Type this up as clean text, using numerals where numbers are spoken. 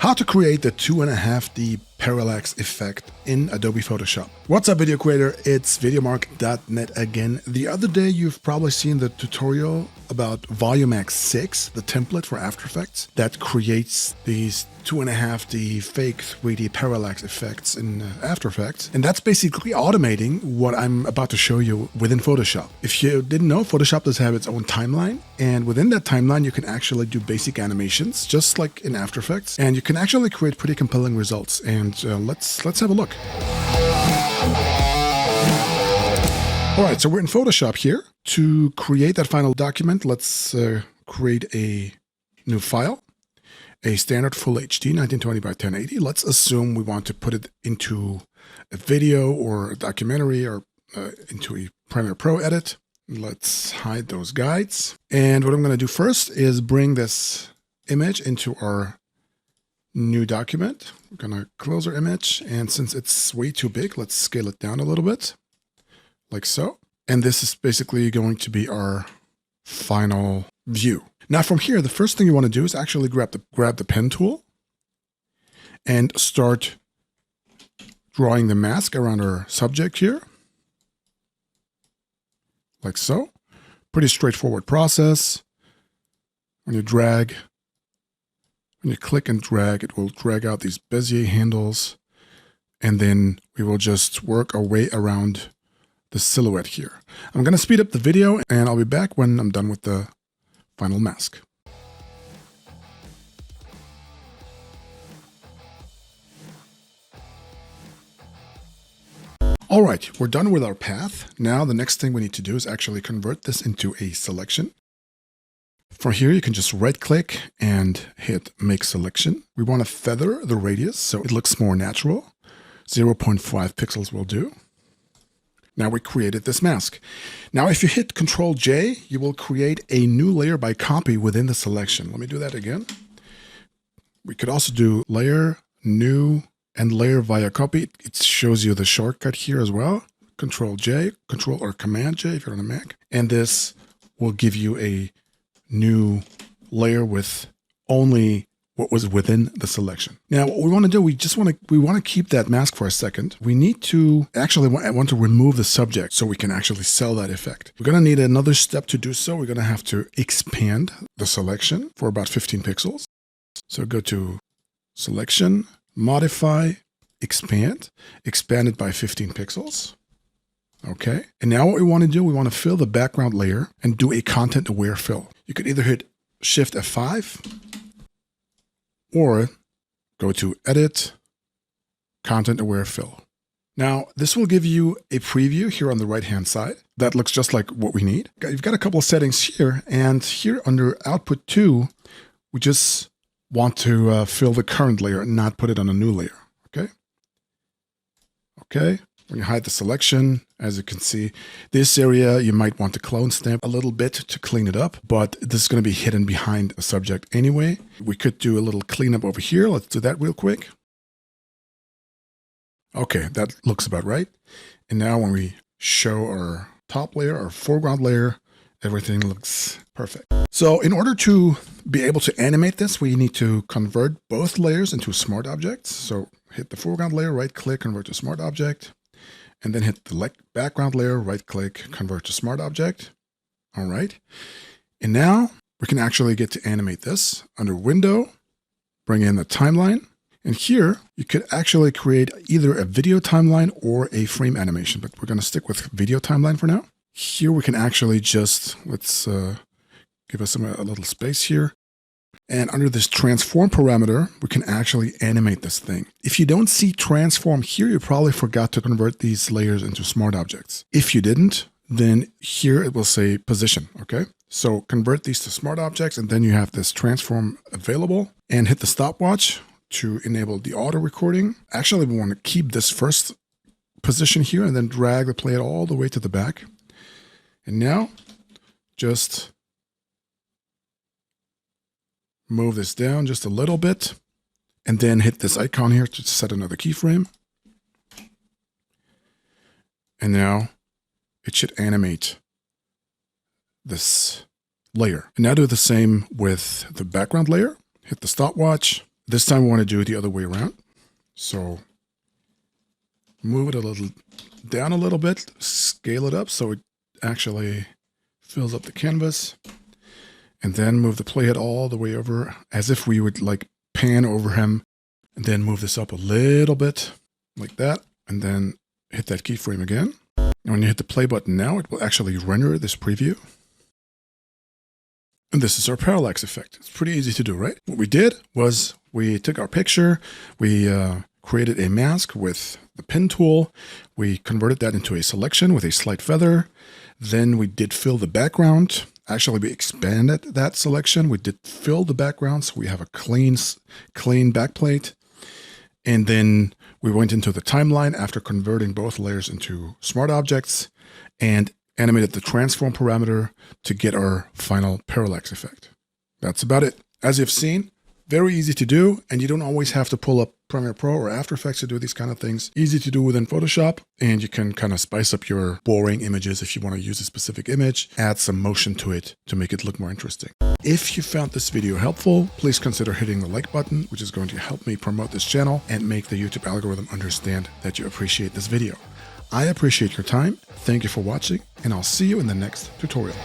How to create the 2.5D parallax effect in Adobe Photoshop. What's up, video creator? It's videomark.net again. The other day, you've probably seen the tutorial about Volumax 6, the template for After Effects that creates these 2.5D fake 3D parallax effects in After Effects. And that's basically automating what I'm about to show you within Photoshop. If you didn't know, Photoshop does have its own timeline. And within that timeline, you can actually do basic animations, just like in After Effects. And you can actually create pretty compelling results. And let's have a look. All right, so we're in Photoshop here. To create that final document, let's create a new file, a standard FullHD 1920 by 1080. Let's assume we want to put it into a video or a documentary or into a Premiere Pro edit. Let's hide those guides. And what I'm going to do first is bring this image into our new document. We're going to close our image. And since it's way too big, let's scale it down a little bit, like so. And this is basically going to be our final view. Now from here, the first thing you want to do is actually grab the pen tool and start drawing the mask around our subject here, like so. Pretty straightforward process. When you click and drag, it will drag out these Bezier handles, and then we will just work our way around the silhouette here. I'm going to speed up the video and I'll be back when I'm done with the final mask. All right, we're done with our path. Now the next thing we need to do is actually convert this into a selection. From here, you can just right click and hit make selection. We want to feather the radius so it looks more natural. 0.5 pixels will do. Now we created this mask. Now if you hit Ctrl J, you will create a new layer by copy within the selection. Let me do that again. We could also do layer, new, and layer via copy. It shows you the shortcut here as well. Ctrl J, Control or Command J if you're on a Mac. And this will give you a new layer with only what was within the selection. Now, what we want to do, we want to keep that mask for a second. We need to actually want to remove the subject so we can actually sell that effect. We're going to need another step to do so. We're going to have to expand the selection for about 15 pixels. So go to Selection, Modify, Expand it by 15 pixels. Okay. And now what we want to do, we want to fill the background layer and do a content aware fill. You could either hit Shift F5 or go to Edit, Content Aware Fill. Now, this will give you a preview here on the right-hand side. That looks just like what we need. You've got a couple of settings here, and here under Output 2, we just want to fill the current layer and not put it on a new layer, okay? Okay, when you hide the selection, as you can see, this area you might want to clone stamp a little bit to clean it up, but this is going to be hidden behind a subject anyway. We could do a little cleanup over here. Let's do that real quick. Okay, that looks about right. And now when we show our top layer, our foreground layer, everything looks perfect. So in order to be able to animate this, we need to convert both layers into smart objects. So hit the foreground layer, right click, convert to smart object. And then hit the background layer, right click, convert to smart object. All right. And now we can actually get to animate this under Window, bring in the timeline. And here you could actually create either a video timeline or a frame animation, but we're going to stick with video timeline for now. Here we can actually just, let's give us a little space here. And under this transform parameter, we can actually animate this thing. If you don't see transform here, you probably forgot to convert these layers into smart objects. If you didn't, then here it will say position, okay? So convert these to smart objects, and then you have this transform available, and hit the stopwatch to enable the auto recording. Actually, we want to keep this first position here and then drag the plate all the way to the back. And now just move this down just a little bit and then hit this icon here to set another keyframe. And now it should animate this layer. And now do the same with the background layer. Hit the stopwatch, This time we want to do it the other way around. So move it a little down a little bit, scale it up so it actually fills up the canvas, and then move the playhead all the way over as if we would like pan over him, and then move this up a little bit like that, and then hit that keyframe again. And when you hit the play button now, it will actually render this preview. And this is our parallax effect. It's pretty easy to do, right? What we did was we took our picture, we created a mask with the pen tool, we converted that into a selection with a slight feather, then we did fill the background. Actually, we expanded that selection, we did fill the background so we have a clean backplate, and then we went into the timeline after converting both layers into smart objects and animated the transform parameter to get our final parallax effect. That's about it. As you've seen, very easy to do, and you don't always have to pull up Premiere Pro or After Effects to do these kind of things. Easy to do within Photoshop, and you can kind of spice up your boring images if you want to use a specific image, add some motion to it to make it look more interesting. If you found this video helpful, please consider hitting the like button, which is going to help me promote this channel and make the YouTube algorithm understand that you appreciate this video. I appreciate your time, thank you for watching, and I'll see you in the next tutorial.